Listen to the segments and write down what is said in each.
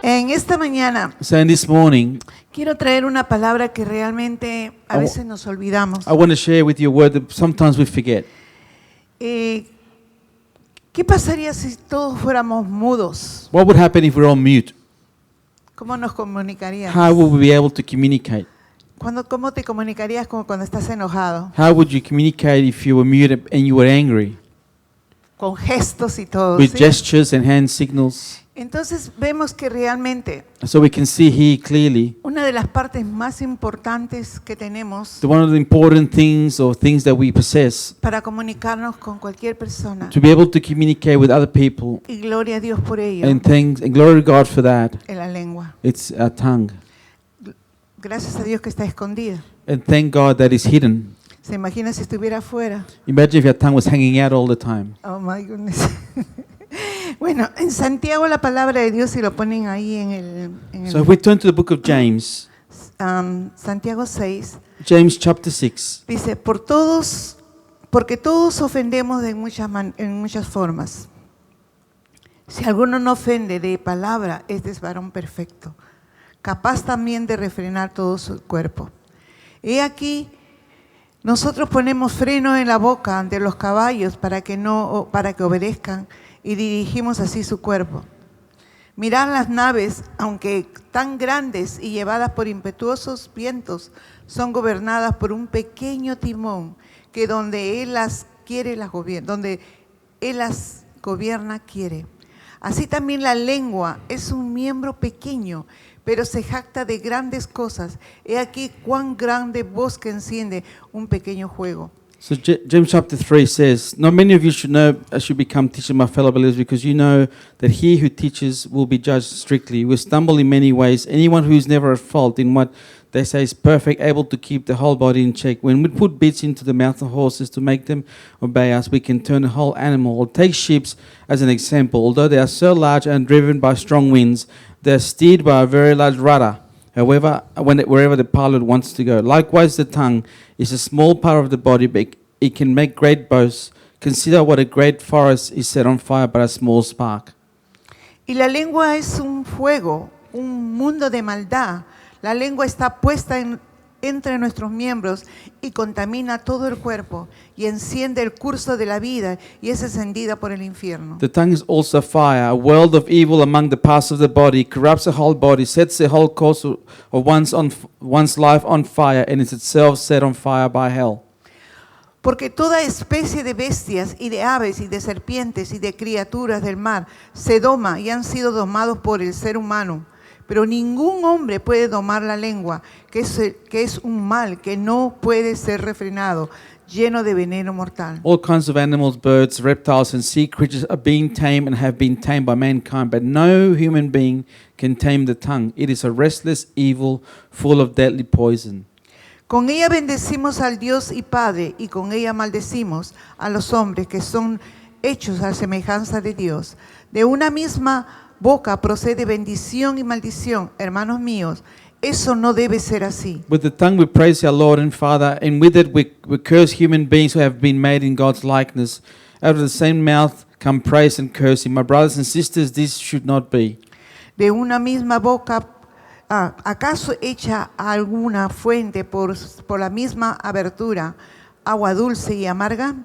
En esta mañana So in this morning, quiero traer una palabra que realmente a veces nos olvidamos. I want to share with you a word that sometimes we forget. ¿Qué pasaría si todos fuéramos mudos? What would happen if we're on mute? ¿Cómo nos comunicaríamos? How would we be able to communicate? ¿Cómo te comunicarías como cuando estás enojado? How would you communicate if you were mute and you were angry? Con gestos y todo. With ¿sí? gestures and hand signals. Entonces vemos que realmente So we can see here clearly una de las partes más importantes que tenemos that one of the important things or things that we possess para comunicarnos con cualquier persona, to be able to communicate with other people y gloria a Dios por ello, and thanks and glory to God for that, es la lengua. it's our tongue. Gracias a Dios que está escondida. And thank God that is hidden. ¿Se imagina si estuviera afuera? Imagine if your tongue was hanging out all the time. Oh my goodness. Bueno, en Santiago la palabra de Dios, si lo ponen ahí en el So if we turn to the book of James, Santiago 6, James chapter 6, dice, porque todos ofendemos en muchas formas. Si alguno no ofende de palabra, este es varón perfecto, capaz también de refrenar todo su cuerpo. He aquí, nosotros ponemos freno en la boca ante los caballos para que obedezcan, y dirigimos así su cuerpo. Mirad las naves, aunque tan grandes y llevadas por impetuosos vientos, son gobernadas por un pequeño timón, que donde Él las gobierna quiere. Así también la lengua es un miembro pequeño, pero se jacta de grandes cosas. He aquí cuán grande bosque enciende un pequeño fuego. So James chapter 3 says, "Not many of you should become teachers, my fellow believers, because you know that he who teaches will be judged strictly. We stumble in many ways. Anyone who is never at fault in what they say is perfect, able to keep the whole body in check. When we put bits into the mouth of horses to make them obey us, we can turn a whole animal. Or take ships as an example. Although they are so large and driven by strong winds, they are steered by a very large rudder. However, wherever the pilot wants to go. Likewise, the tongue is a small part of the body, but it can make great boasts. Consider what a great forest is set on fire by a small spark." Y la lengua es un fuego, un mundo de maldad. La lengua está puesta entre nuestros miembros y contamina todo el cuerpo y enciende el curso de la vida y es encendida por el infierno. The tongue is also fire, a world of evil among the parts of the body, corrupts the whole body, sets the whole course of one's life on fire, and is itself set on fire by hell. Porque toda especie de bestias y de aves y de serpientes y de criaturas del mar se doma y han sido domados por el ser humano. Pero ningún hombre puede domar la lengua, que es un mal que no puede ser refrenado, lleno de veneno mortal. All kinds of animals, birds, reptiles, and sea creatures are being tamed and have been tamed by mankind, but no human being can tame the tongue. It is a restless evil full of deadly poison. Con ella bendecimos al Dios y Padre, y con ella maldecimos a los hombres que son hechos a semejanza de Dios. De una misma boca procede bendición y maldición. Hermanos míos, eso no debe ser así. With the tongue we praise our Lord and Father, and with it we curse human beings who have been made in God's likeness. Out of the same mouth come praise and cursing. My brothers and sisters, this should not be. De una misma boca, ¿acaso echa alguna fuente por la misma abertura agua dulce y amarga?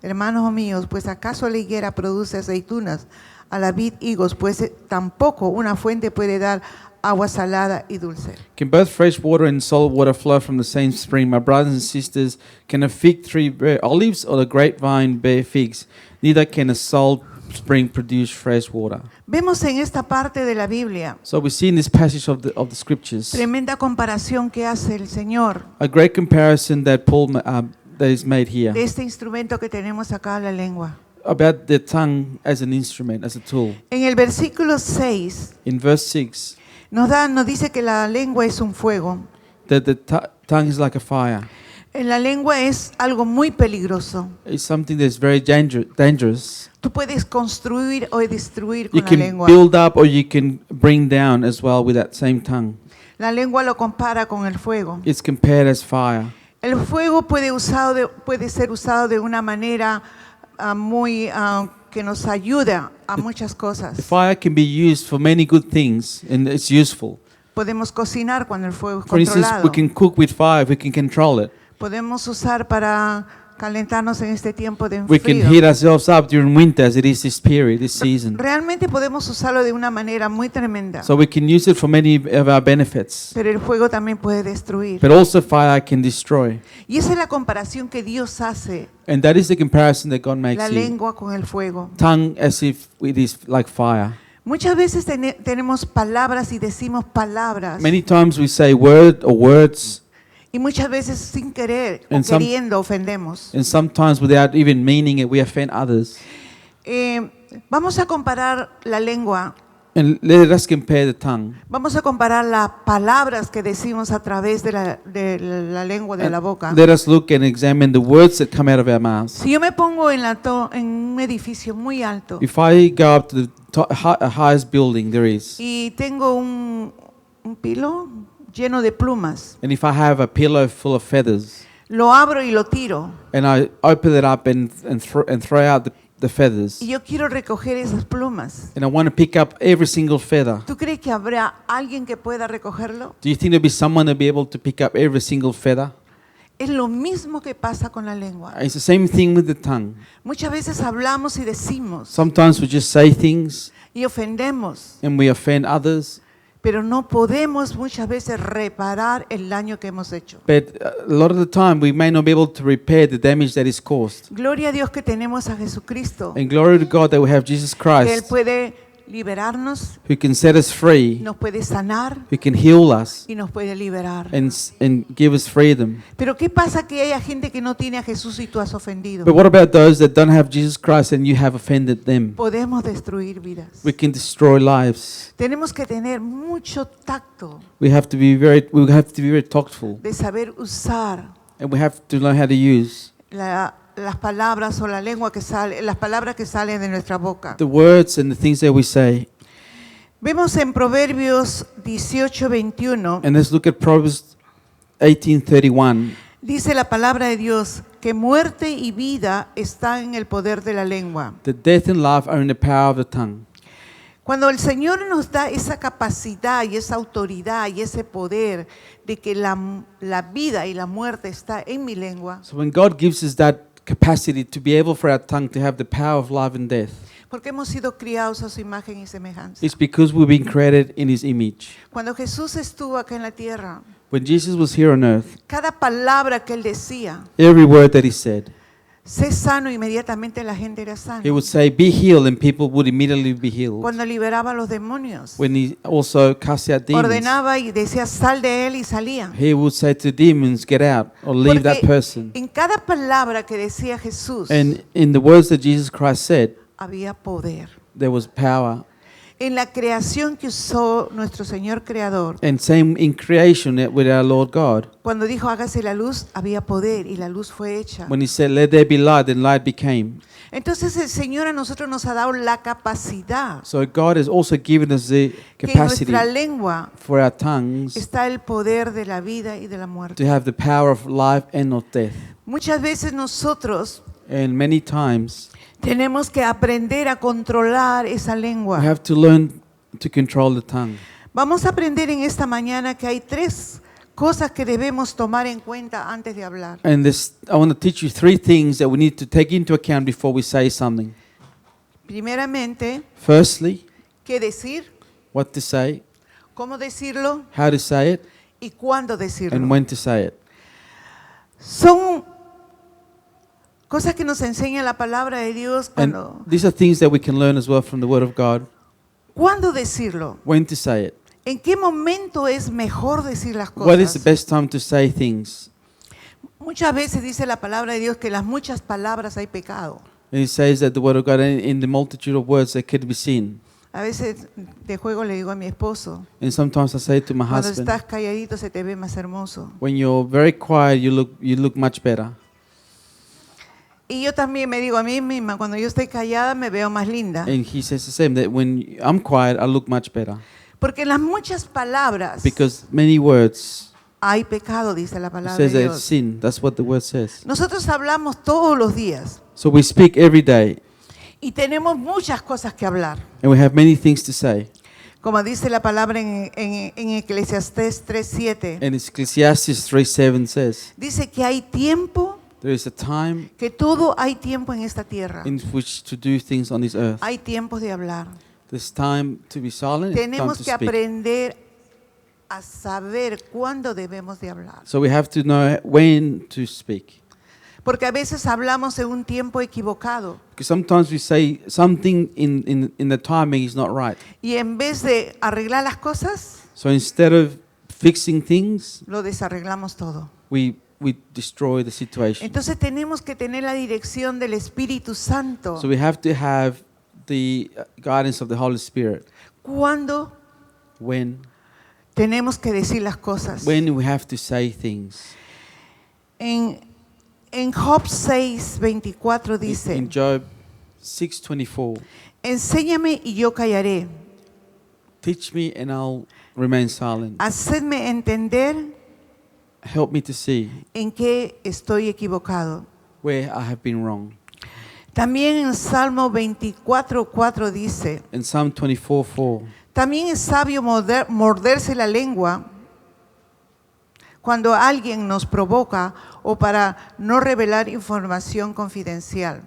Hermanos míos, pues ¿acaso la higuera produce aceitunas, a la vid higos? Pues tampoco una fuente puede dar agua salada y dulce. Can both fresh water and salt water flow from the same spring? My brothers and sisters, can a fig tree bear olives or the grapevine bear figs? Neither can a salt spring produce fresh water. Vemos en esta parte de la Biblia So we see in this passage of the scriptures tremenda comparación que hace el Señor a great comparison that Paul that is made here de este instrumento que tenemos acá, la lengua. about the tongue as an instrument, as a tool. En el versículo 6 In verse 6, nos dice que la lengua es un fuego. that the tongue is like a fire. La lengua es algo muy peligroso. It's something that's very dangerous. Tú puedes construir o destruir You con la can lengua. build up or you can bring down as well with that same tongue. La lengua lo compara con el fuego. It's compared as fire. El fuego puede ser usado de una manera muy que nos ayuda a muchas The cosas. fire can be used for many good things, and it's useful. Podemos cocinar cuando el fuego es For instance, we controlado. can cook with fire if we can control it. Podemos usar para calentarnos en este tiempo de We can frío. heat ourselves up during winter, as it is this period, this season. Realmente podemos usarlo de una manera muy tremenda. So we can use it for many of our benefits. Pero el fuego también puede destruir. But also fire can destroy. Y esa es la comparación que Dios hace, And that is the comparison that God makes la here. lengua con el fuego. Tongue as if it is like fire. Muchas veces tenemos palabras y decimos palabras. Many times we say word or words, Y muchas veces sin querer o And some- queriendo ofendemos. and sometimes without even meaning it, we offend others. Vamos a comparar la lengua. And let us compare the tongue. Vamos a comparar las palabras que decimos a través de la lengua, de la boca. Let us look and examine the words that come out of our mouths. Si yo me pongo en un edificio muy alto If I go up to the highest building there is, y tengo un pilo lleno de plumas, and if I have a pillow full of feathers, lo abro y lo tiro, and I open it up and throw out the feathers, y yo quiero recoger esas plumas, and I want to pick up every single feather, ¿tú crees que habrá alguien que pueda recogerlo? do you think there'll be someone that'll be able to pick up every single feather? Es lo mismo que pasa con la lengua. It's the same thing with the tongue. Muchas veces hablamos y decimos Sometimes we just say things y ofendemos, and we offend others, pero no podemos muchas veces reparar el daño que hemos hecho. but a lot of the time we may not be able to repair the damage that is caused. Gloria a Dios que tenemos a Jesucristo, And glory to God that we have Jesus que Él Christ, puede liberarnos, who can set us free, nos puede sanar who can heal us y nos puede liberar. and give us freedom. Pero ¿qué pasa que haya gente que no tiene a Jesús y tú has ofendido? But what about those that don't have Jesus Christ and you have offended them? Podemos destruir vidas. We can destroy lives. Tenemos que tener mucho tacto We have to be very tactful, de saber usar and we have to learn how to use las palabras o la lengua que sale, las palabras que salen de nuestra boca. the words and the things that we say. Vemos en Proverbios 18:21, And let's look at Proverbs 18:31. dice la palabra de Dios que muerte y vida están en el poder de la lengua. The death and life are in the power of the tongue. Cuando el Señor nos da esa capacidad y esa autoridad y ese poder de que la vida y la muerte está en mi lengua, So when God gives us that capacity to be able for our tongue to have the power of life and death, porque hemos sido criados a su imagen y semejanza. it's because we've been created in His image. Cuando Jesús estuvo acá en la tierra, When Jesus was here on earth, cada palabra que Él decía, every word that He said, sé sano, inmediatamente la gente era sana. He would say, "Be healed," and people would immediately be healed. Cuando liberaba a los demonios, When He also cast out demons, ordenaba y decía, sal de él y salían. He would say to demons, "Get out," or leave that Porque person. en cada palabra que decía Jesús And in the words that Jesus Christ said, había poder. there was power. En la creación que usó nuestro Señor Creador, And same in creation with our Lord God. cuando dijo hágase la luz, había poder y la luz fue hecha. When He said, "Let there be light," and light became. Entonces el Señor a nosotros nos ha dado la capacidad So God has also given us the que en capacity nuestra lengua for our tongues está el poder de la vida y de la to muerte. have the power of life and of death. Muchas veces nosotros And many times tenemos que aprender a controlar esa we lengua. have to learn to control the tongue. Vamos a aprender en esta mañana que hay 3 cosas que debemos tomar en cuenta antes de hablar. And I want to teach you 3 things that we need to take into account before we say something. Primeramente, Firstly, qué decir, what to say, cómo decirlo how to say it, y cuándo and decirlo. when to say it. Son cosas que nos enseña la palabra de Dios And cuando, these are things that we can learn as well from the Word of God. cuándo decirlo. When to say it. ¿En qué momento es mejor decir las What is the cosas? best time to say things? Muchas veces dice la palabra de Dios que en las muchas palabras hay pecado. And it says that the Word of God, in the multitude of words, there could be sin. A veces de juego le digo a mi esposo, And sometimes I say to my cuando husband, estás calladito se te ve más hermoso. when you're very quiet, you look much better. Y yo también me digo a mí misma, cuando yo estoy callada me veo más linda. And he says the same, that when I'm quiet, I look much better. Porque en las muchas palabras Because many words, hay pecado, dice la it palabra says de that it's Dios. sin. That's what the word says. Nosotros hablamos todos los días So we speak every day. Y tenemos muchas cosas que hablar. And we have many things to say. Como dice la palabra en Eclesiastés 3:7. And Ecclesiastes 3:7 says, Dice que hay tiempo, there is a time que todo hay tiempo en esta tierra. in which to do things on this earth. Hay tiempos de hablar. There's time to be silent, and time Tenemos to que speak. aprender a saber cuándo debemos de hablar. So we have to know when to speak. Porque a veces hablamos en un tiempo equivocado. Because sometimes we say something in the timing is not right. Y en vez de arreglar las cosas, So instead of fixing things, lo desarreglamos todo. we destroy the situation. Entonces tenemos que tener la dirección del Espíritu Santo. So we have to have the guidance of the Holy Spirit. Cuando When tenemos que decir las cosas. we have to say things. En Job 6:24 dice, In Job 6:24, enséñame y yo callaré. teach me and I'll remain silent. Hacedme entender Help me to see en qué estoy equivocado. where I have been wrong. También en Salmo 24:4 dice, In Psalm 24:4, también es sabio morderse la lengua cuando alguien nos provoca o para no revelar información confidencial.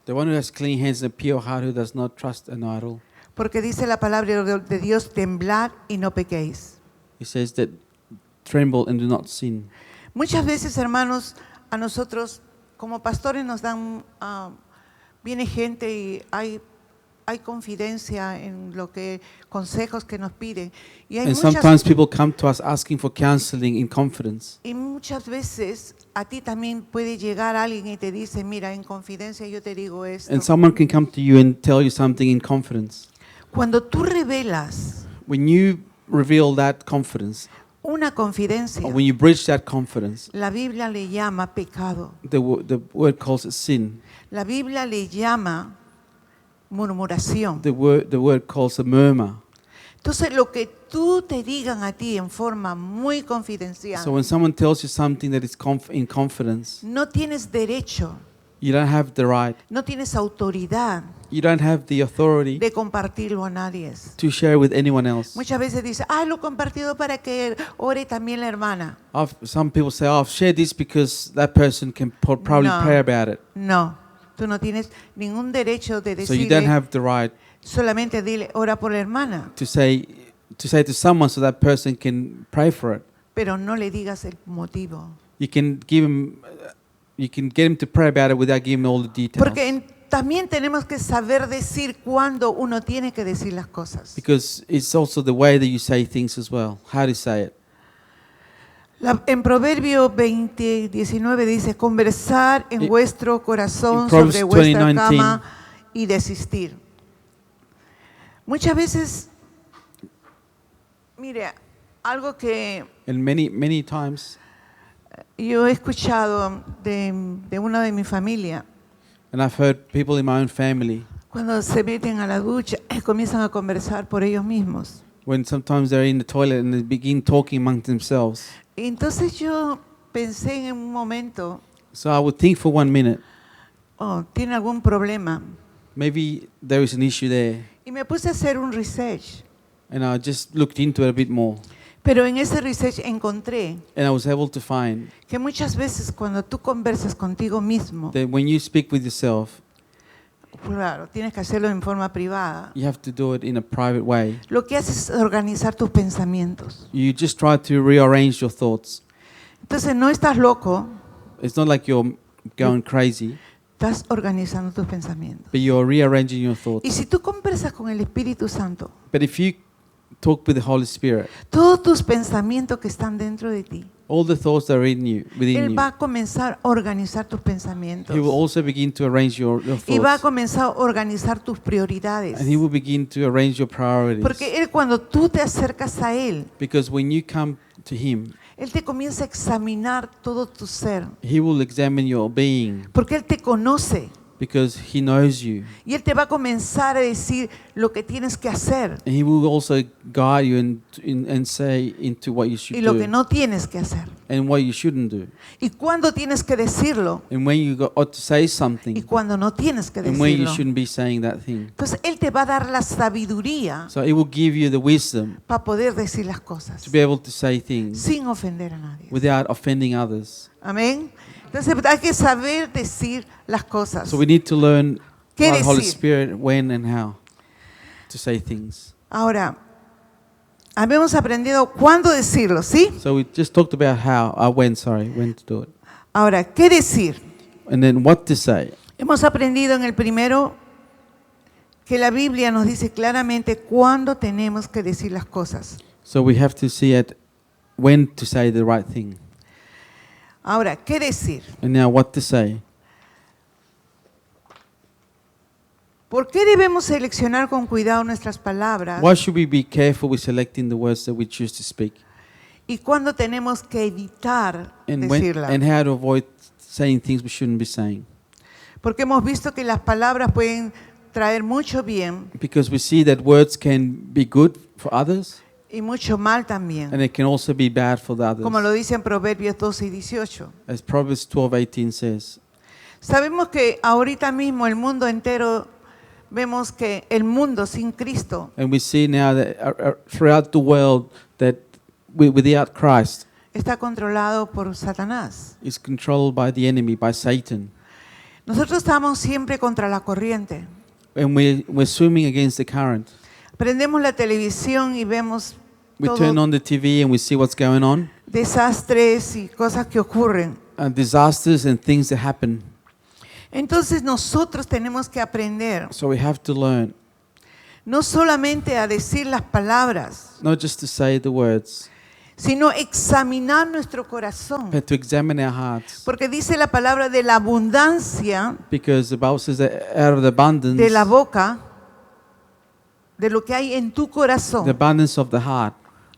the one who has clean hands and a pure heart, who does not trust an idol. Porque dice la palabra de Dios, temblad y no pequéis. He says that tremble and do not sin. Muchas veces, hermanos, a nosotros como pastores nos dan, viene gente y hay confidencia en lo que, consejos que nos piden. Y hay And sometimes people come to us asking for counseling in confidence. y muchas veces a ti también puede llegar alguien y te dice, mira, en confidencia yo te digo esto. And someone can come to you and tell you something in confidence. Cuando tú revelas When you reveal that confidence, una confidencia, or when you bridge that confidence, la Biblia le llama pecado. the word calls it sin. La Biblia le llama murmuración. The word calls a murmur. Entonces, lo que tú te digan a ti en forma muy confidencial, So when someone tells you something that is in confidence, no tienes derecho, you don't have the right, no tienes autoridad you don't have the authority de compartirlo a nadie. to share with anyone else. Muchas veces dice, lo he compartido para que ore también la hermana. Some people say, I've shared this because that person can probably No. pray about it. No, tú no tienes ningún derecho de So you don't decirle, have the right solamente dile, ora por la hermana, to say to someone so that person can pray for it. pero no le digas el motivo. You can give him, you can get him to pray about it without giving him all the details. Porque también tenemos que saber decir cuándo uno tiene que decir las cosas. Because it's also the way that you say things as well, how to say it. En Proverbio 20:19 dice, conversar en vuestro corazón in Proverbs sobre vuestra 20:19. cama y desistir. Muchas veces, mire, algo que And many times, yo he escuchado de una de mi familia, and I've heard people in my own family, cuando se meten a la ducha, comienzan a conversar por ellos mismos. when sometimes they're in the toilet and they begin talking among themselves. Y entonces yo pensé en un momento, So I would think for 1 minute, ¿tiene algún problema? maybe there is an issue there. Y me puse a hacer un research. And I just looked into it a bit more. Pero en ese research encontré And I was able to find que muchas veces cuando tú conversas contigo mismo, that when you speak with yourself, claro, tienes que hacerlo en forma privada, you have to do it in a private way. lo que haces es organizar tus pensamientos. You just try to rearrange your thoughts. Entonces no estás loco, It's not like you're going crazy, estás organizando tus pensamientos. but you're rearranging your Y thoughts. si tú conversas con el Espíritu Santo, But if you talk with the Holy Spirit, todos tus pensamientos que están dentro de ti, all the thoughts that are in you, within Él va you, a comenzar a organizar tus pensamientos. He will also begin to arrange your Y va a thoughts. comenzar a organizar tus prioridades. And He will begin to arrange your priorities. Porque Él, cuando tú te acercas a Él, Because when you come to Him, Él te comienza a examinar todo tu ser. He will examine your being. Porque Él te conoce. because He knows you. Y Él te va a comenzar a decir lo que tienes que hacer And He will also guide you and say into what you y should lo que do no tienes que hacer. and what you shouldn't do. Y cuándo tienes que decirlo And when you ought to say y something cuándo no tienes que and when you decirlo. shouldn't be saying that thing. Entonces Él te va a dar la sabiduría So He will give you the wisdom para poder decir las cosas to be able to say things sin ofender a nadie. without offending others. Amén. Entonces hay que saber decir las cosas. So we need to learn ¿Qué by the Holy decir? Spirit when and how to say things. Ahora, habíamos aprendido cuándo decirlo, ¿sí? So we just talked about when to do it. Ahora, ¿qué decir? And then what to say. Hemos aprendido en el primero que la Biblia nos dice claramente cuándo tenemos que decir las cosas. So we have to see it when to say the right thing. Ahora, ¿qué decir? And now what to say. ¿Por qué debemos seleccionar con cuidado nuestras palabras? Why should we be careful with selecting the words that we choose to speak? ¿Y cuándo tenemos que evitar And decirlas? how to avoid saying things we shouldn't be saying. Porque hemos visto que las palabras pueden traer mucho bien Because we see that words can be good for others y mucho mal también. and it can also be bad for the Como lo others. dice en Proverbios 12 y 18. As Proverbs 12:18 says. Sabemos que ahorita mismo el mundo entero, vemos que el mundo sin Cristo And we see now that throughout the world that without Christ está controlado por Satanás. is controlled by the enemy, by Satan. Nosotros estamos siempre contra la corriente. And we're swimming against the current. Prendemos la televisión y vemos We todo turn on the TV and we see what's going on, desastres y cosas que ocurren. disasters and things that happen. Entonces nosotros tenemos que aprender So we have to learn no solamente a decir las palabras, not just to say the words, sino examinar nuestro corazón. but to examine our hearts. Porque dice la palabra de la abundancia Because the Bible says that out of the abundance, de la boca, de lo que hay en tu the corazón, abundance of the heart,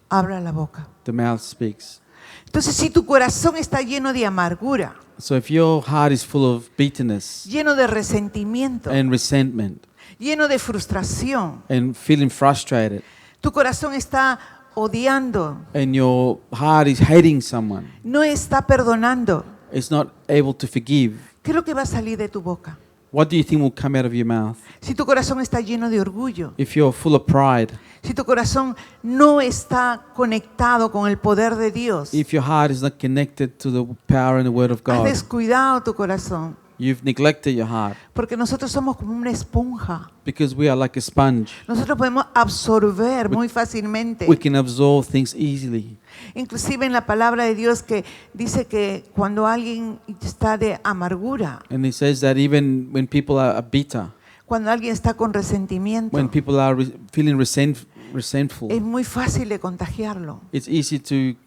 habla la boca. the mouth speaks. Entonces, si tu corazón está lleno de amargura, So if your heart is full of bitterness lleno de resentimiento, and resentment lleno de frustración, and feeling frustrated, tu corazón está odiando, and your heart is hating someone, no está perdonando, it's not able to forgive, ¿qué es lo que va a salir de tu boca? what do you think will come out of your mouth? Si tu corazón está lleno de orgullo, If you're full of pride, si tu corazón no está conectado con el poder de Dios, if your heart is not connected to the power and the word of has God, descuidado tu corazón, you've neglected your heart. porque nosotros somos como una esponja. Because we are like a sponge. Nosotros podemos absorber muy fácilmente. We can absorb things easily. Inclusive en la palabra de Dios que dice que cuando alguien está de amargura, And it says that even when people are bitter, cuando alguien está con resentimiento, when people are feeling resentful, es muy fácil de contagiarlo, it's easy to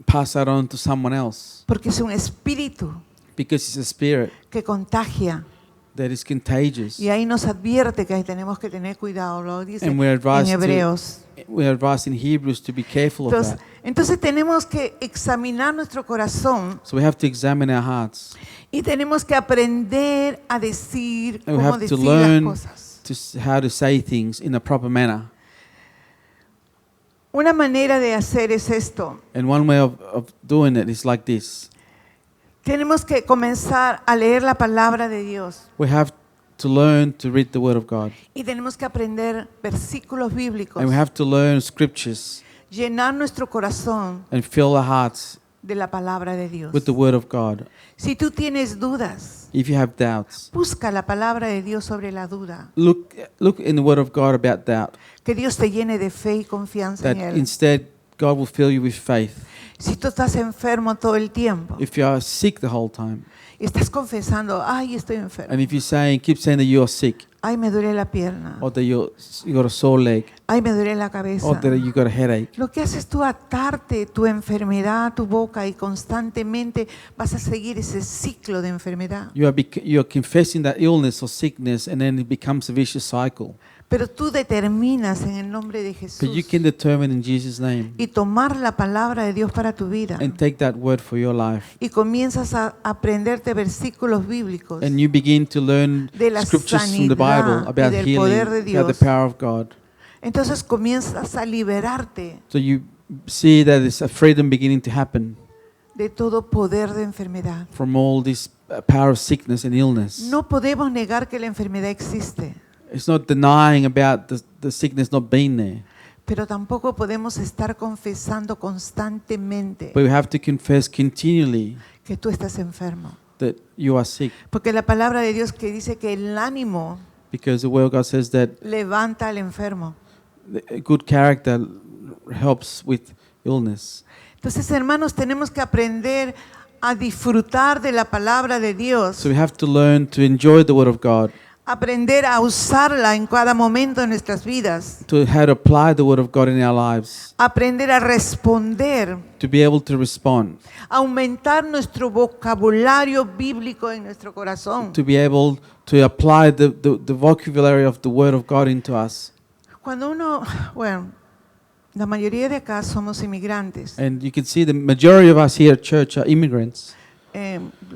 pass that on to someone else. porque es un espíritu Because it's a spirit que contagia. that is contagious. Y ahí nos advierte que ahí tenemos que tener cuidado, lo dice And we're en advised Hebreos. we're advised in Hebrews to be careful of that. Entonces tenemos que examinar nuestro corazón So we have to examine our hearts. y tenemos que aprender a decir And we cómo have to decir las learn cosas. how to say things in a proper manner. Una manera de hacer es esto. And one way of doing it is like this. Tenemos que comenzar a leer la palabra de Dios We have to learn to read the Word of God. y tenemos que aprender versículos bíblicos, And we have to learn scriptures llenar nuestro corazón and fill our hearts de la palabra de Dios. with the Word of God. Si tú tienes dudas, If you have doubts, busca la palabra de Dios sobre la duda. look in the Word of God about doubt. Que Dios te llene de fe y confianza That en Él. instead God will fill you with faith. Si tú estás enfermo todo el tiempo If you are sick the whole time, y estás confesando, ay, estoy enfermo, and if keep saying that you are sick, ay, me duele la pierna, or that you got a sore leg, ay, me duele la cabeza. or that you got a headache, Lo que haces tú atarte tu enfermedad a tu boca y constantemente vas a seguir ese ciclo de enfermedad. you are confessing that illness or sickness, and then it becomes a vicious cycle. Pero tú determinas en el nombre de Jesús But you can determine in Jesus' name y tomar la palabra de Dios para tu vida. and take that word for your life. Y comienzas a aprenderte versículos bíblicos And you begin to learn de la scriptures from the sanidad Bible y about del healing, poder de about the Dios. power of God. Entonces comienzas a liberarte So you see that there's a freedom beginning to happen de todo poder de enfermedad. from all this power of sickness and illness. No podemos negar que la enfermedad existe, It's not denying about the sickness not being there. pero tampoco podemos estar confesando constantemente But we have to confess continually que tú estás enfermo. that you are sick. Porque la palabra de Dios que dice que el ánimo Because the word of God says that levanta al enfermo. a good character helps with illness. Entonces, hermanos, tenemos que aprender a disfrutar de la palabra de Dios, So we have to learn to enjoy the word of God, aprender a usarla en cada momento de nuestras vidas, to how to apply the word of God in our lives, aprender a responder, to be able to respond, aumentar nuestro vocabulario bíblico en nuestro corazón. to be able to apply the vocabulary of the word of God into us. Cuando uno, bueno, la mayoría de acá somos inmigrantes. And you can see the majority of us here at church are immigrants.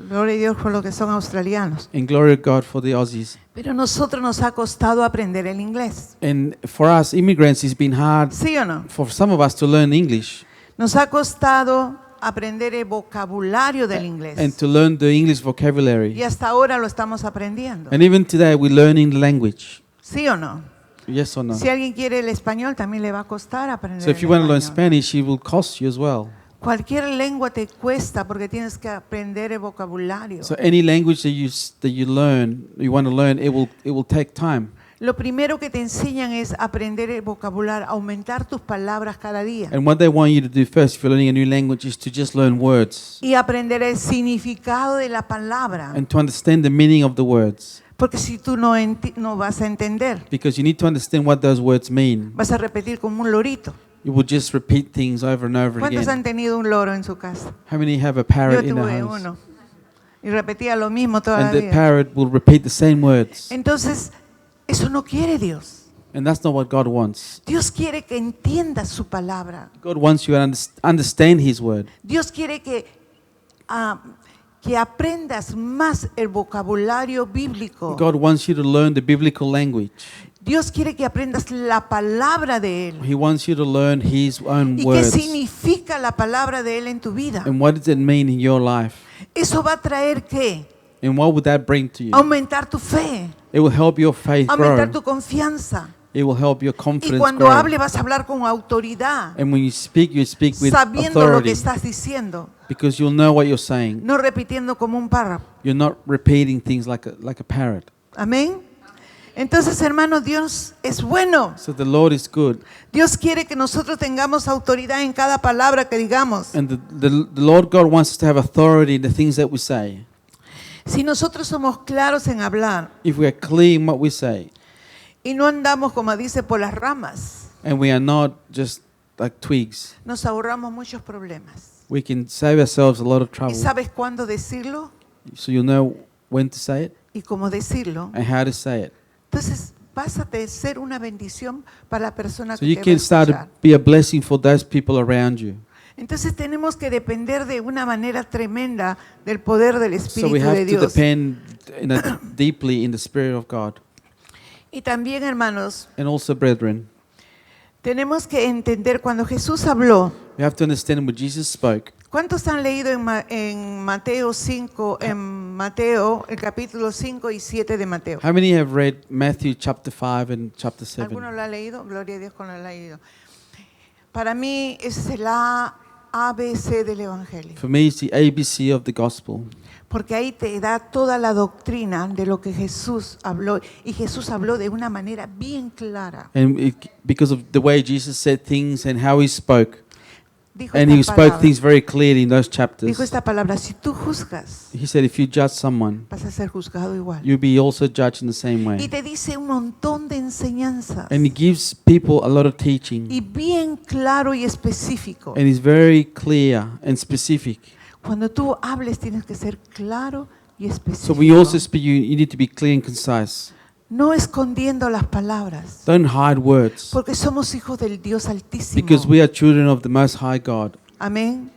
Gloria a Dios por lo que son australianos. And glory to God for the Aussies. Pero a nosotros nos ha costado aprender el inglés. And for us immigrants, it's been hard ¿Sí o no? for some of us to learn English Nos ha costado aprender el vocabulario del inglés. and to learn the English Y vocabulary. hasta ahora lo estamos aprendiendo. And even today, we're learning the language. ¿Sí o no? Yes or no? Si alguien quiere el español, también le va a costar aprender So if you el want to learn español. Spanish, it will cost you as well. Cualquier lengua te cuesta porque tienes que aprender el vocabulario. So any language that you learn, you want to learn, it will take time. Lo primero que te enseñan es aprender el vocabulario, aumentar tus palabras cada día. And what they want you to do first, if you're learning a new language, is to just learn words Y aprender el significado de la palabra. and to understand the meaning of the words. Porque si tú no vas a entender, Because you need to understand what those words mean. vas a repetir como un lorito. You will just repeat things over and over ¿Cuántos again. han tenido un loro en su casa? How many have a Yo parrot in tuve their house? uno. Y repetía lo mismo toda la And the vida. parrot will repeat the same words. Entonces, eso no quiere Dios. And that's not what God wants. Dios quiere que entiendas su palabra. God wants you to understand His word. Dios quiere que aprendas más el vocabulario bíblico. God wants you to learn the biblical language. Dios quiere que aprendas la palabra de Él. He wants you to learn His own ¿Y qué words. significa la palabra de Él en tu vida? And what does it mean in your life? Eso va a traer ¿qué? And what would that bring to you? Aumentar tu fe, It will help your faith aumentar grow. tu confianza. It will help your Y confidence cuando grow. hable vas a hablar con autoridad, And when you speak with sabiendo lo que authority, estás diciendo, because you'll know what you're saying. no repitiendo como un párrafo. You're not repeating things like a parrot. Amén. Entonces, hermanos, Dios es bueno. So the Lord is good. Dios quiere que nosotros tengamos autoridad en cada palabra que digamos. And the Lord God wants us to have authority in the things that we say. Si nosotros somos claros en hablar If we are clear in what we say, y no andamos, como dice, por las ramas, and we are not just like twigs, nos ahorramos muchos problemas. we can save ourselves a lot of ¿Y trouble. sabes cuándo decirlo So you'll know when to say it y cómo decirlo? and how to say it. Entonces, vas a ser una bendición para la persona So que you te va a can start to escuchar. be a blessing for those people around you. Entonces tenemos que depender de una manera tremenda del poder del So Espíritu we de have to Dios. depend deeply in the Spirit of God. Y también, hermanos, And also, brethren, tenemos que entender cuando Jesús habló. we have to understand when Jesus spoke. ¿Cuántos han leído en Mateo 5, en Mateo, el capítulo 5 y 7 de Mateo? How many have read Matthew chapter 5 and chapter 7? ¿Alguno lo ha leído? Gloria a Dios con lo ha leído. Para mí ese es el ABC del Evangelio. For me, it's the ABC of the gospel. Porque ahí te da toda la doctrina de lo que Jesús habló. Y Jesús habló de una manera bien clara. And because of the way Jesus said things and how he spoke. Dijo And he esta spoke palabra. things very clearly in those Dijo chapters. esta palabra, si tú juzgas, He said, if you judge someone, vas a ser juzgado igual. you'll be also judged in the same Y way. te dice un montón de enseñanzas. And he gives people a lot of teaching. Y bien claro y específico. And he's very clear and specific. Cuando tú hables tienes que ser claro y So específico. when you also speak, you need to be clear and concise. no escondiendo las palabras, Don't hide words, porque somos hijos del Dios Altísimo. because we are children of the Most High God, Amén.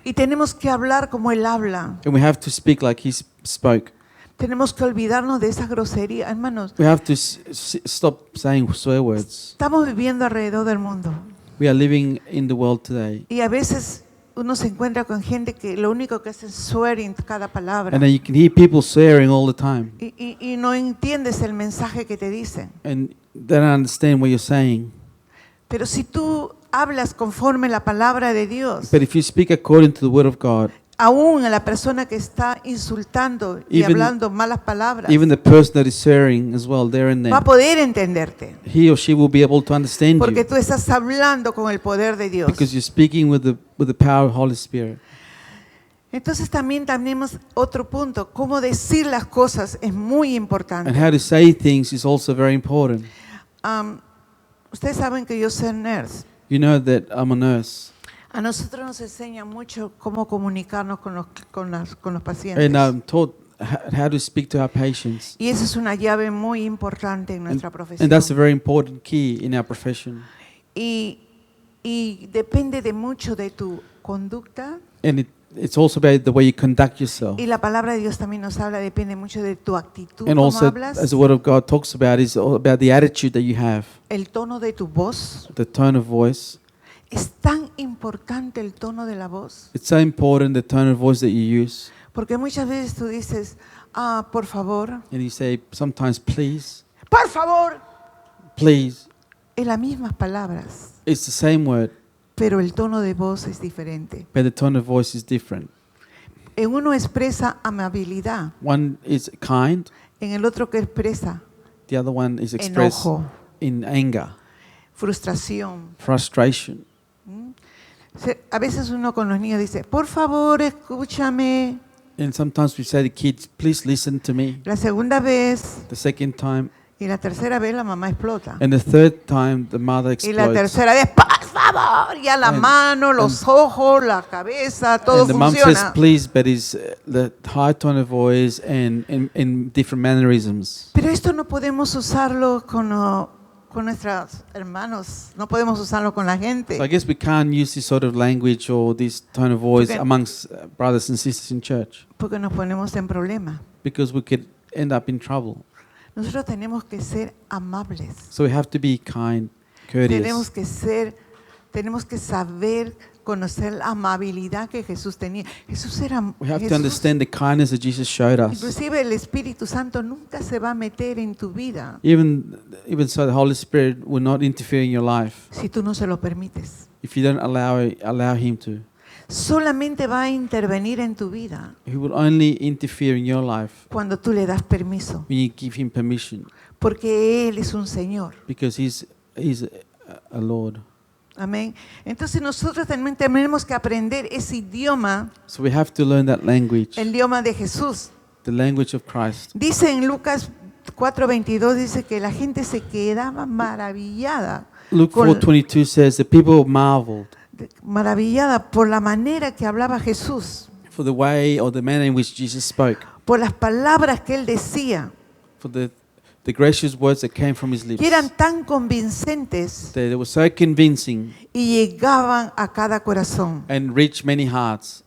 Y tenemos que hablar como Él habla. and we have to speak like He spoke. Tenemos que olvidarnos de esa grosería. Hermanos, We have to stop saying swear words. estamos viviendo alrededor del mundo. We are living in the world today, Y a veces uno se encuentra con gente que lo único que hace es swearing cada palabra. and then you can hear people swearing all the time, Y no entiendes el mensaje que te dicen. and they don't understand what you're saying. Pero si tú hablas conforme la palabra de Dios, But if you speak according to the Word of God, aún a la persona que está insultando y Even- hablando malas palabras, even the person that is swearing as well, they're in va a there. poder entenderte. He or she will be able to understand Porque you, tú estás hablando con el poder de Dios. because you're speaking with the power of Holy Spirit. Entonces también tenemos otro punto. Cómo decir las cosas es muy And importante. how to say things is also very important. Ustedes saben que yo soy nurse. You know that I'm a nurse, A nosotros nos enseña mucho cómo comunicarnos con los pacientes. and I'm taught how to speak to our patients. Y esa es una llave muy importante en nuestra profesión. And that's a very important key in our profession. Y depende de mucho de tu conducta. And it's also about the way you conduct yourself. Y la palabra de Dios también nos habla, depende mucho de tu actitud, And cómo also, hablas, as the Word of God talks about, is all about the attitude that you have, el tono de tu voz. the tone of voice. Es tan importante el tono de la voz, It's so important, the tone of voice that you use. porque muchas veces tú dices, por favor, And you say sometimes, please, por favor, please. en las mismas palabras, It's the same word, pero el tono de voz es diferente. but the tone of voice is different. En uno expresa amabilidad, One is kind, en el otro que expresa the other one is expressed enojo, in anger, frustración. frustration. A veces uno con los niños dice, por favor, escúchame. And sometimes we say to kids, please listen to me. La segunda vez The second time, y la tercera vez la mamá explota. and the third time, the mother Y la explodes. tercera vez, por favor, ya la And- mano, los ojos, la cabeza, todo And the mom says, funciona. please, but it's the high tone of voice and in different mannerisms. Pero esto no podemos usarlo con nuestros hermanos, no podemos usarlo con la gente. So I guess we can't use this sort of language or this tone of voice Porque- amongst brothers and sisters in church, Porque nos ponemos en problema. because we could end up in trouble. Nosotros tenemos que ser amables. So we have to be kind, Tenemos courteous. que saber conocer la amabilidad que Jesús tenía. Jesús era We have to Jesús, understand the kindness that Jesus showed us. inclusive el Espíritu Santo nunca se va a meter en tu vida Even so, the Holy Spirit will not interfere in your life si tú no se lo permites. if you don't allow Him to. Solamente va a intervenir en tu vida He will only interfere in your life cuando tú le das permiso, when you give Him permission, porque Él es un Señor. because He's a Lord. Amén. Entonces nosotros también tenemos que aprender ese idioma, So we have to learn that language, el idioma de Jesús. the language of Christ. Dice en Lucas 4:22, dice que la gente se quedaba maravillada, Luke Con- 4:22 says the people marveled maravillada por la manera que hablaba Jesús, for the way or the manner in which Jesus spoke, por las palabras que Él decía, for the gracious words that came from His lips. que eran tan convincentes They were so convincing y llegaban a cada corazón. and reached many hearts.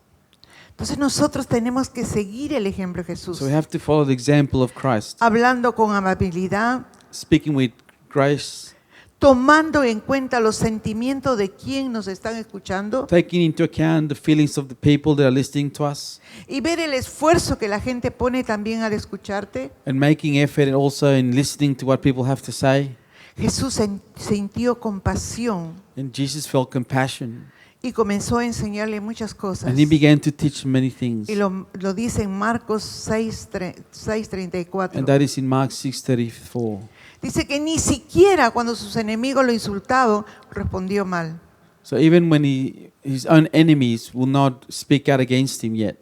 Entonces nosotros tenemos que seguir el ejemplo de Jesús, So we have to follow the example of Christ, hablando con amabilidad, speaking with grace, tomando en cuenta los sentimientos de quien nos están escuchando taking into account the feelings of the people that are listening to us, y ver el esfuerzo que la gente pone también al escucharte. and making effort also in listening to what people have to say. Jesús sintió compasión And Jesus felt compassion, y comenzó a enseñarle muchas cosas. and He began to teach many things. Y lo dice en Marcos 6:34. And that is in Mark 6:34. Dice que ni siquiera cuando sus enemigos lo insultaban, respondió mal. So even when his own enemies will not speak out against Him yet,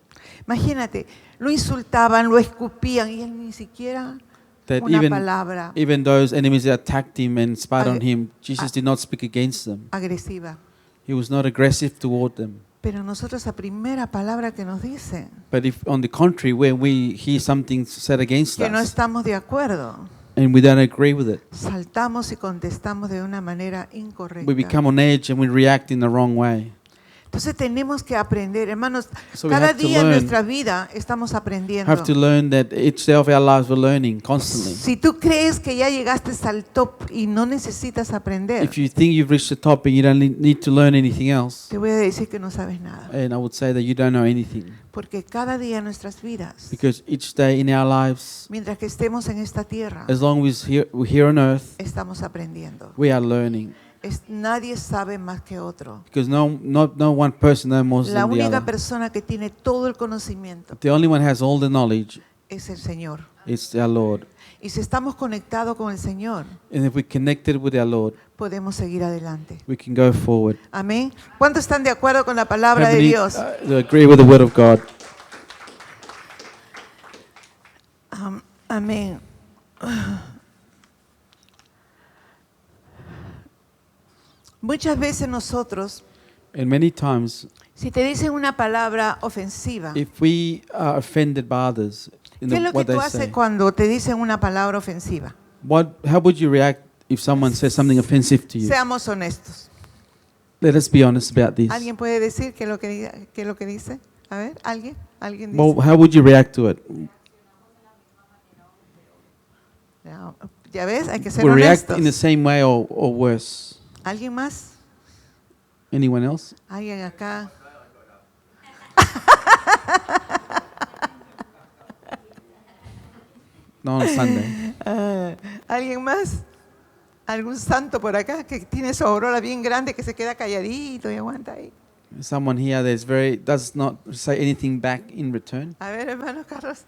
Imagínate, lo insultaban, lo escupían y él ni siquiera that una palabra even those enemies that attacked Him and spat on Ag- Him, Jesus did not speak against them. agresiva. He was not aggressive toward them. Pero nosotros la primera palabra que nos dice But if, on the contrary, when we hear something said against que no us estamos de acuerdo, and we don't agree with it, saltamos y contestamos de una manera we incorrecta. become on edge and we react in the wrong way. Entonces tenemos que aprender, hermanos, So we cada have to día en learn. nuestra vida estamos aprendiendo. Have to learn that each day of our lives we're learning constantly. Si tú crees que ya llegaste al top y no necesitas aprender, If you think you've reached the top and you don't need to learn anything else, te voy a decir que no sabes nada. and I would say that you don't know anything. Porque cada día en nuestras vidas, Because each day in our lives, mientras que estemos en esta tierra, as long as we're here on earth, estamos aprendiendo. we are learning. Nadie sabe más que otro. Because no one person knows more La than the única other. persona que tiene todo el conocimiento The only one who has all the knowledge es el Señor. is our Lord. Y si estamos conectados con el Señor, And if we're connected with our Lord, podemos seguir adelante. we can go forward. Amén. ¿Cuántos están de acuerdo con la palabra How de many, Dios? agree with the word of God? Amén. Muchas veces nosotros, And many times, si te dicen una palabra ofensiva, if we are offended by others in ¿qué es lo que what tú they haces say, cuando te dicen una palabra ofensiva? how would you react if someone says something offensive to you? Seamos honestos. Let us be honest about this. ¿Alguien puede decir qué es lo que dice? A ver, ¿alguien? ¿Alguien dice? Well, how would you react to it? Ya ves, hay que ser We react honestos. in the same way or worse. ¿Alguien más? Anyone else? ¿Alguien acá? No on Sunday. ¿Alguien más? ¿Algún santo por acá que tiene su aurora bien grande que se queda calladito y aguanta ahí? Someone here that does not say anything back in return. A ver, hermano Carlos.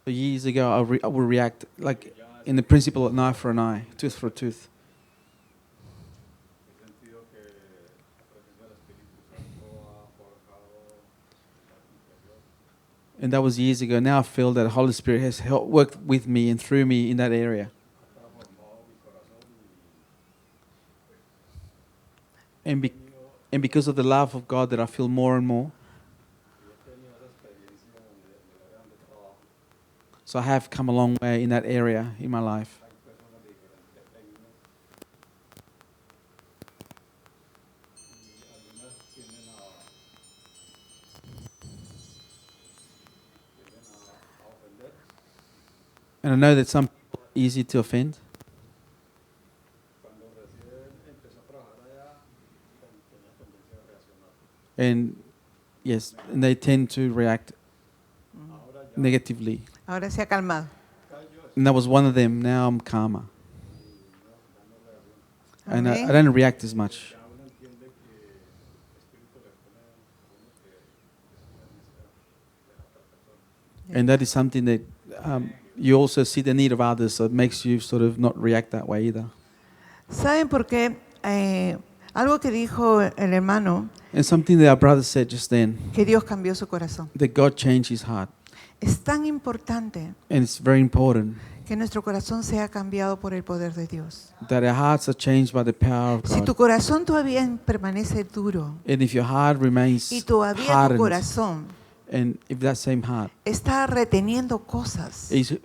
So years ago, I would react like in the principle of an eye for an eye, tooth for a tooth. And that was years ago. Now I feel that the Holy Spirit has worked with me and through me in that area. And because of the love of God that I feel more and more. So I have come a long way in that area in my life. And I know that some people are easy to offend. And yes, and they tend to react negatively. Ahora se ha calmado. And that was one of them. Now I'm calmer. And I Amén. don't react as much. And that is something that you also see the need of others, so it makes you sort of not react that way either. ¿Saben por qué? Algo que dijo el hermano, And something that our brother said just then, que Dios cambió su corazón. that God changed his heart. Es tan importante And it's very important que nuestro corazón sea cambiado por el poder de Dios. that our hearts are changed by the power of Si tu God. corazón todavía permanece duro And if your heart remains y todavía tu hardened, corazón and if that same heart está reteniendo cosas is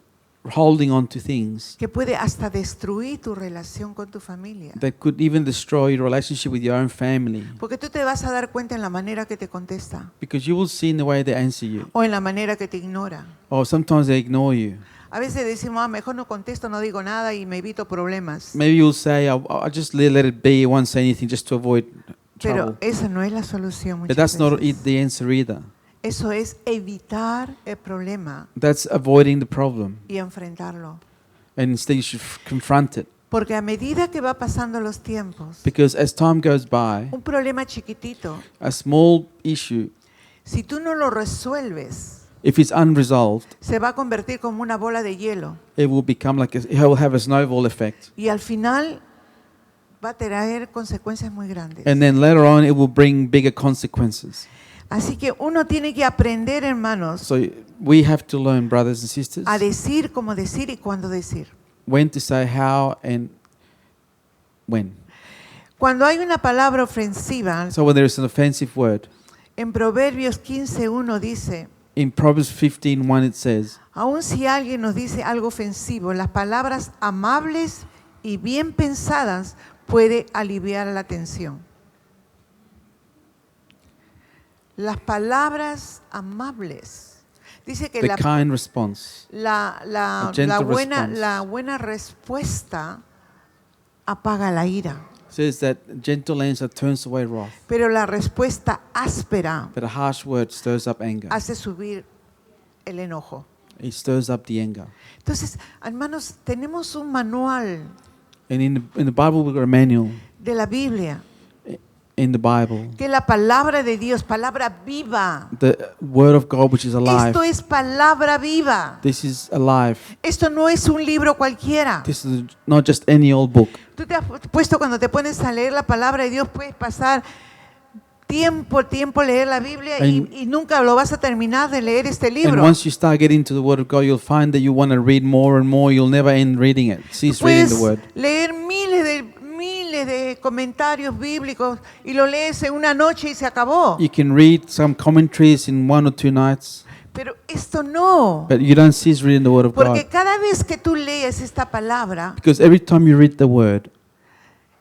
holding on to things que puede hasta destruir tu relación con tu familia. that could even destroy your relationship with your own family, Porque tú te vas a dar cuenta en la manera que te contesta because you will see in the way they answer you, o en la manera que te ignora. or sometimes they ignore you. A veces decimos, mejor no contesto, no digo nada y me evito problemas. Maybe you'll say, I'll just let it be, I won't say anything just to avoid Pero trouble. esa no es la solución But muchas that's not veces. the answer either. Eso es evitar el problema That's avoiding the problem. y enfrentarlo. And instead you should confront it. Porque a medida que va pasando los tiempos, Because as time goes by, un problema chiquitito, a small issue, si tú no lo resuelves, if it's unresolved, se va a convertir como una bola de hielo it will become like it will have a snowball effect. y al final va a traer consecuencias muy grandes. And then later on, it will bring bigger consequences. Así que uno tiene que aprender, hermanos, So we have to learn, brothers and sisters, a decir, cómo decir y cuándo decir. when to say, how, and when. Cuando hay una palabra ofensiva, So when there is an offensive word, en Proverbios 15:1 dice, in Proverbs 15:1 it says, aun si alguien nos dice algo ofensivo, las palabras amables y bien pensadas puede aliviar la tensión. Las palabras amables. Dice que the kind response. A gentle response. la buena respuesta apaga la ira, Says that gentle answer turns away wrath, pero la respuesta áspera but a harsh word stirs up anger. hace subir el enojo. It stirs up the anger. Entonces, hermanos, tenemos un manual And in the Bible, we've got a manual de la Biblia, in the Bible, que la palabra de Dios, palabra viva. the word of God which is alive. Esto es palabra viva. This is alive. Esto no es un libro cualquiera. This is not just any old book. Tú te has puesto cuando te pones a leer la palabra de Dios, puedes pasar tiempo leer la Biblia y nunca lo vas a terminar de leer este And libro. once you start getting to the Word of God, you'll find that you want to read more and more. You'll never end reading it. Cease reading the Puedes Word. leer miles de comentarios bíblicos y lo lees en una noche y se acabó. You can read some commentaries in 1 or 2 nights, Pero esto no. but you don't cease reading the Word of Porque God. cada vez que tú lees esta palabra, Because every time you read the Word,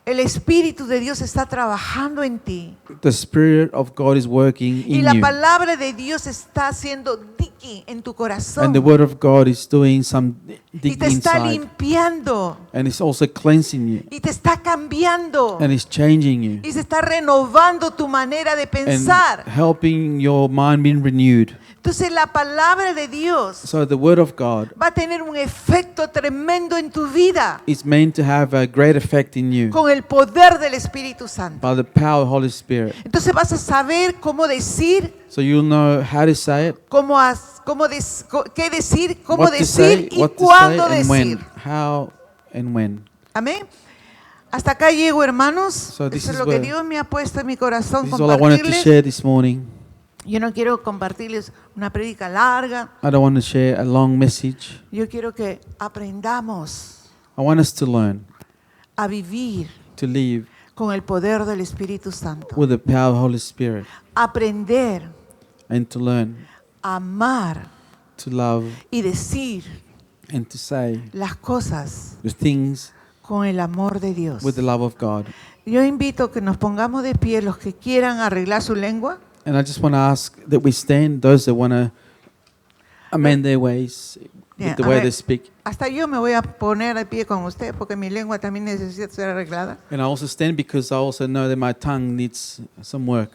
el Espíritu de Dios está trabajando en ti. the Spirit of God is working Y in la you. palabra de Dios está haciendo digging en tu corazón. And the Word of God is doing some Y digging te está inside. limpiando. And it's also cleansing you. Y te está cambiando. And it's changing you. Y se está renovando tu manera de And pensar. helping your mind being renewed. Entonces la palabra de Dios So the Word of God va a tener un efecto tremendo en tu vida is meant to have a great effect in you con el poder del Espíritu Santo. by the power of the Holy Spirit. Entonces vas a saber cómo decir, So you'll know how to say it, qué decir, cómo what to say, decir y what to say, cuándo and decir. when, how and when. Amén. Hasta acá llego, hermanos. So this Eso es is lo que where- Dios me ha puesto en mi corazón This is all I wanted to compartirles. share this morning. Yo no quiero compartirles una prédica larga. I don't want to share a long message. Yo quiero que aprendamos I want us to learn a vivir to live con el poder del Espíritu Santo. with the power of the Holy Spirit Aprender and to learn a amar to love y decir and to say las cosas the things con el amor de Dios. with the love of God. Yo invito que nos pongamos de pie los que quieran arreglar su lengua. And I just want to ask that we stand, those that want to amend their ways Yeah, with the a way ver. they speak. Hasta yo me voy a poner de pie con usted porque mi lengua también necesita ser arreglada. And I also stand because I also know that my tongue needs some work.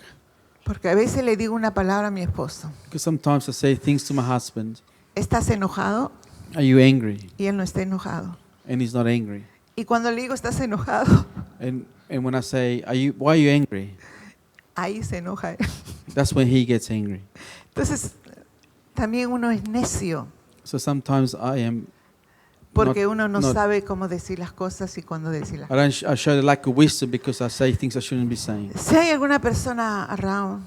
Porque a veces le digo una palabra a mi esposo. Because sometimes I say things to my husband. ¿Estás enojado? Are you angry? Y él no está enojado. And he's not angry. Y cuando le digo estás enojado, And when I say, why are you angry? ahí se enoja él. That's when he gets angry. Entonces, también uno es necio So sometimes I am porque not- uno no not- sabe cómo decir las cosas y cuándo decirlas. I show the lack of wisdom because I say things I shouldn't be saying. Si hay alguna persona around,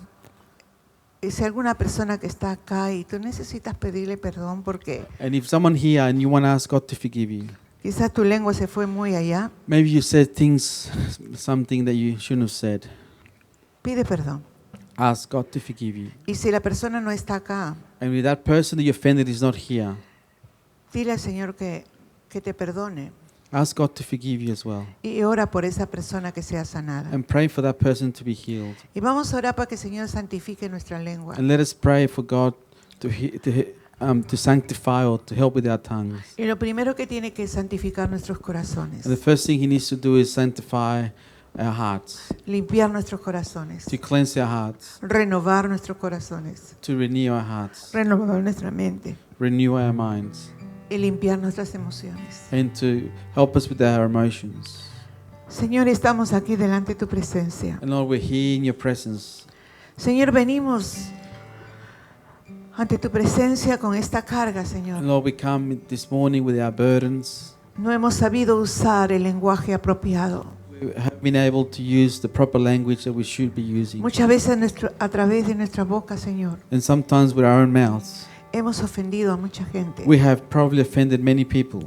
y si hay alguna persona que está acá y tú necesitas pedirle perdón porque And if someone here and you want to ask God to forgive you, quizás tu lengua se fue muy allá, maybe you said things, something that you shouldn't have said. pide perdón. Ask God to forgive you. Y si la persona no está acá, And if that person that you offended is not here, dile al Señor que te perdone ask God to forgive you as well. y ora por esa persona que sea sanada. And pray for that person to be healed. Y vamos a orar para que el Señor santifique nuestra lengua. And let us pray for God to sanctify or to help with our tongues. Y lo primero que tiene que santificar nuestros corazones, And the first thing He needs to do is sanctify our hearts, limpiar nuestros corazones, to cleanse our hearts, renovar nuestros corazones, to renew our hearts, renovar nuestra mente renew our minds, y limpiar nuestras emociones. and to help us with our emotions. Señor, estamos aquí delante de tu presencia. And Lord, we're here in your presence. Señor, venimos ante tu presencia con esta carga, And Señor. Lord, we come this morning with our burdens. No hemos sabido usar el lenguaje apropiado. We have been able to use the proper language that we should be using. Muchas veces a través de nuestra boca, Señor, And sometimes with our own mouths, hemos ofendido a mucha gente. We have probably offended many people,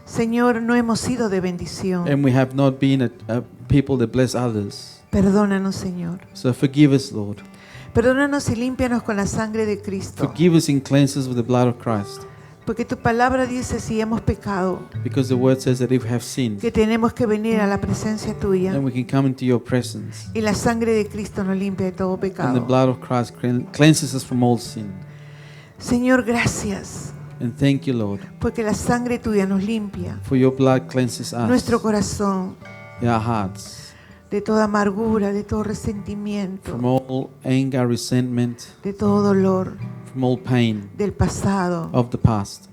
Señor, no hemos sido de bendición. and we have not been a people that bless others. Perdónanos, Señor. So forgive us, Lord. Perdónanos y límpianos con la sangre de Cristo. Forgive us and cleanse us with the blood of Christ. Porque tu palabra dice, si hemos pecado, Because the word says that if we have sinned, que tenemos que venir a la presencia tuya. then we can come into your presence. Y la sangre de Cristo nos limpia de todo And the pecado. blood of Christ cleanses us from all sin. Señor, gracias. And thank you, Lord, Porque la sangre tuya nos limpia for your blood cleanses us, nuestro corazón our hearts, de toda amargura, de todo resentimiento, from all anger, resentment, de todo dolor from all pain del pasado. of the past.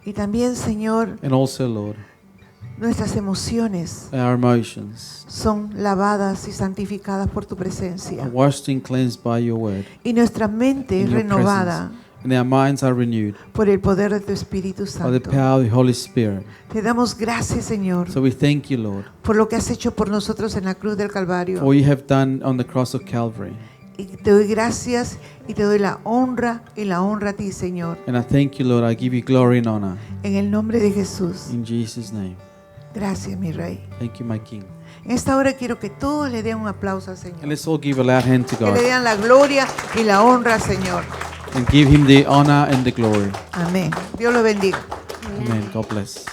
Y también, Señor, And also, Lord, nuestras emociones our emotions son lavadas y santificadas por tu are presencia. washed and cleansed by your word. Y nuestra mente In es your renovada And our minds are renewed por el poder de tu Espíritu by the Santo. power of the Holy Spirit. Te damos gracias, Señor, So we thank you, Lord, por lo que has hecho por nosotros en la cruz del for Calvario. what you have done on the cross of Calvary. Y te doy gracias y te doy la honra a ti, Señor. And I thank you, Lord. I give you glory and honor. En el nombre de Jesús. In Jesus' name. Gracias, mi Rey. Thank you, my King. En esta hora quiero que todos le den un aplauso al And Señor. let's all give a loud hand to Que le God den la gloria y la honra al Señor. and give him the honor and the glory. Amén. Dios lo bendiga. Amen. God bless.